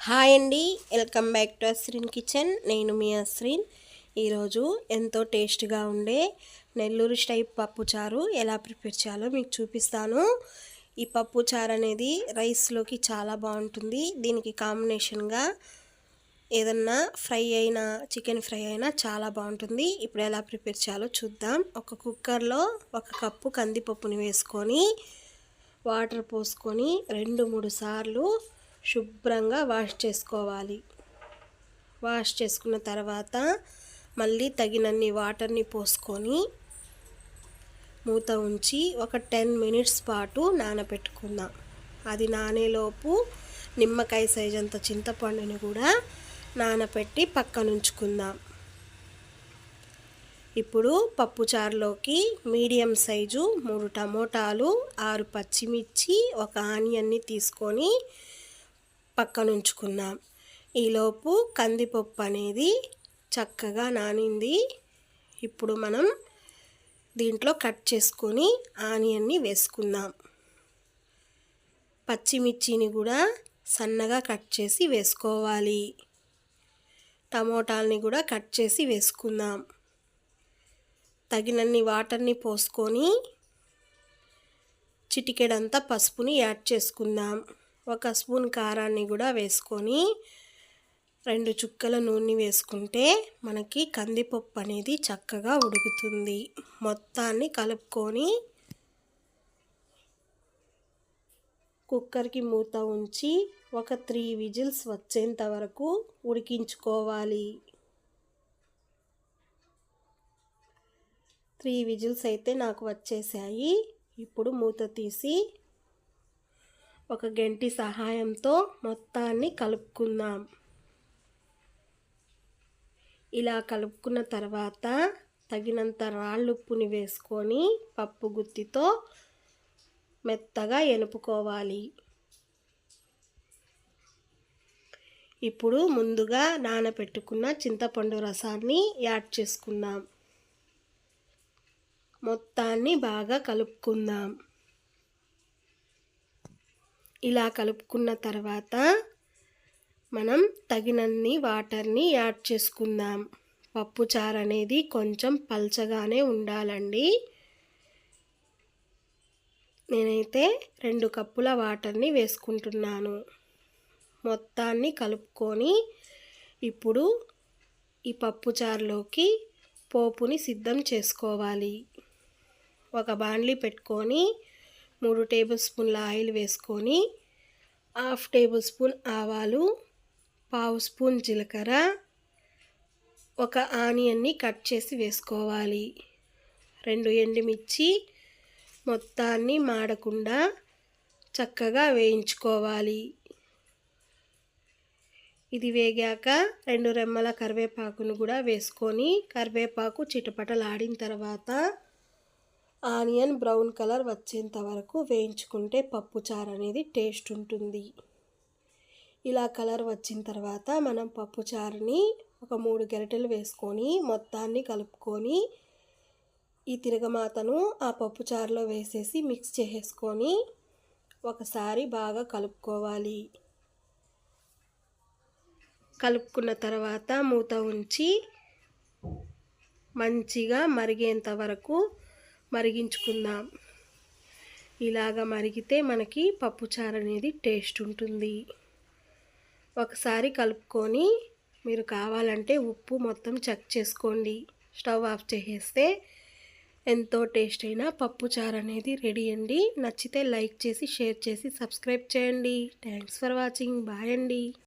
Hi అండి, welcome back to Asrin kitchen. నేను మీ అస్రిన్. ఈరోజు ఎంతో టేస్ట్గా ఉండే నెల్లూరు స్టైల్ పప్పుచారు ఎలా ప్రిపేర్ చేయాలో మీకు చూపిస్తాను. ఈ పప్పుచారు అనేది రైస్లోకి చాలా బాగుంటుంది. దీనికి కాంబినేషన్గా ఏదన్నా ఫ్రై అయినా, చికెన్ ఫ్రై అయినా చాలా బాగుంటుంది. ఇప్పుడు ఎలా ప్రిపేర్ చేయాలో చూద్దాం. ఒక కుక్కర్లో 1 కప్పు కందిపప్పుని వేసుకొని వాటర్ పోసుకొని 2-3 సార్లు శుభ్రంగా వాష్ చేసుకోవాలి. వాష్ చేసుకున్న తర్వాత మళ్ళీ తగినన్ని వాటర్ని పోసుకొని మూత ఉంచి ఒక 10 మినిట్స్ పాటు నానబెట్టుకుందాం. అది నానేలోపు నిమ్మకాయ సైజ్ అంత చింతపండుని కూడా నానబెట్టి పక్కన ఉంచుకుందాం. ఇప్పుడు పప్పుచారులోకి మీడియం సైజు 3 టమోటాలు, 6 పచ్చిమిర్చి, 1 ఆనియన్ని తీసుకొని పక్కన ఉంచుకుందాం. ఈలోపు కందిపప్పు అనేది చక్కగా నానింది. ఇప్పుడు మనం దీంట్లో కట్ చేసుకొని ఆనియన్ని వేసుకుందాం. పచ్చిమిర్చిని కూడా సన్నగా కట్ చేసి వేసుకోవాలి. టమోటాలని కూడా కట్ చేసి వేసుకుందాం. తగినన్ని వాటర్ని పోసుకొని చిటికెడంతా పసుపుని యాడ్ చేసుకుందాం. 1 స్పూన్ కారాన్ని కూడా వేసుకొని 2 చుక్కల నూనె వేసుకుంటే మనకి కందిపప్పు అనేది చక్కగా ఉడుకుతుంది. మొత్తాన్ని కలుపుకొని కుక్కర్కి మూత ఉంచి ఒక 3 విజిల్స్ వచ్చేంత వరకు ఉడికించుకోవాలి. 3 విజిల్స్ అయితే నాకు వచ్చేసాయి. ఇప్పుడు మూత తీసి ఒక గెంటి సహాయంతో మొత్తాన్ని కలుపుకుందాం. ఇలా కలుపుకున్న తర్వాత తగినంత రాళ్ళుప్పుని వేసుకొని పప్పు గుత్తితో మెత్తగా ఎనుపుకోవాలి. ఇప్పుడు ముందుగా నానబెట్టుకున్న చింతపండు రసాన్ని యాడ్ చేసుకుందాం. మొత్తాన్ని బాగా కలుపుకుందాం. ఇలా కలుపుకున్న తర్వాత మనం తగినన్ని వాటర్ని యాడ్ చేసుకుందాం. పప్పుచారు అనేది కొంచెం పల్చగానే ఉండాలండి. నేనైతే 2 కప్పుల వాటర్ని వేసుకుంటున్నాను. మొత్తాన్ని కలుపుకొని ఇప్పుడు ఈ పప్పుచారులోకి పోపుని సిద్ధం చేసుకోవాలి. ఒక బాండ్లీ పెట్టుకొని 3 టేబుల్ స్పూన్ల ఆయిల్ వేసుకొని 1/2 టేబుల్ స్పూన్ ఆవాలు, 1/2 స్పూన్ జీలకర్ర, 1 ఆనియన్ని కట్ చేసి వేసుకోవాలి. 2 ఎండుమిర్చి మొత్తాన్ని మాడకుండా చక్కగా వేయించుకోవాలి. ఇది వేగాక 2 రెమ్మల కరివేపాకును కూడా వేసుకొని కరివేపాకు చిటపటలాడిన తర్వాత ఆనియన్ బ్రౌన్ కలర్ వచ్చేంత వరకు వేయించుకుంటే పప్పుచారు అనేది టేస్ట్ ఉంటుంది. ఇలా కలర్ వచ్చిన తర్వాత మనం పప్పుచారుని ఒక 3 గరిటెలు వేసుకొని మొత్తాన్ని కలుపుకొని ఈ తిరగమాతను ఆ పప్పుచారులో వేసేసి మిక్స్ చేసుకొని ఒకసారి బాగా కలుపుకోవాలి. కలుపుకున్న తర్వాత మూత ఉంచి మంచిగా మరిగేంత వరకు మరిగించుకుందాం. ఇలాగ మరిగితే మనకి పప్పుచారు అనేది టేస్ట్ ఉంటుంది. ఒకసారి కలుపుకొని మీరు కావాలంటే ఉప్పు మొత్తం చెక్ చేసుకోండి. స్టవ్ ఆఫ్ చేసేస్తే ఎంతో టేస్ట్ అయిన పప్పుచారు అనేది రెడీ అండి. నచ్చితే లైక్ చేసి, షేర్ చేసి, సబ్స్క్రైబ్ చేయండి. Thanks for watching. బాయ్ అండి.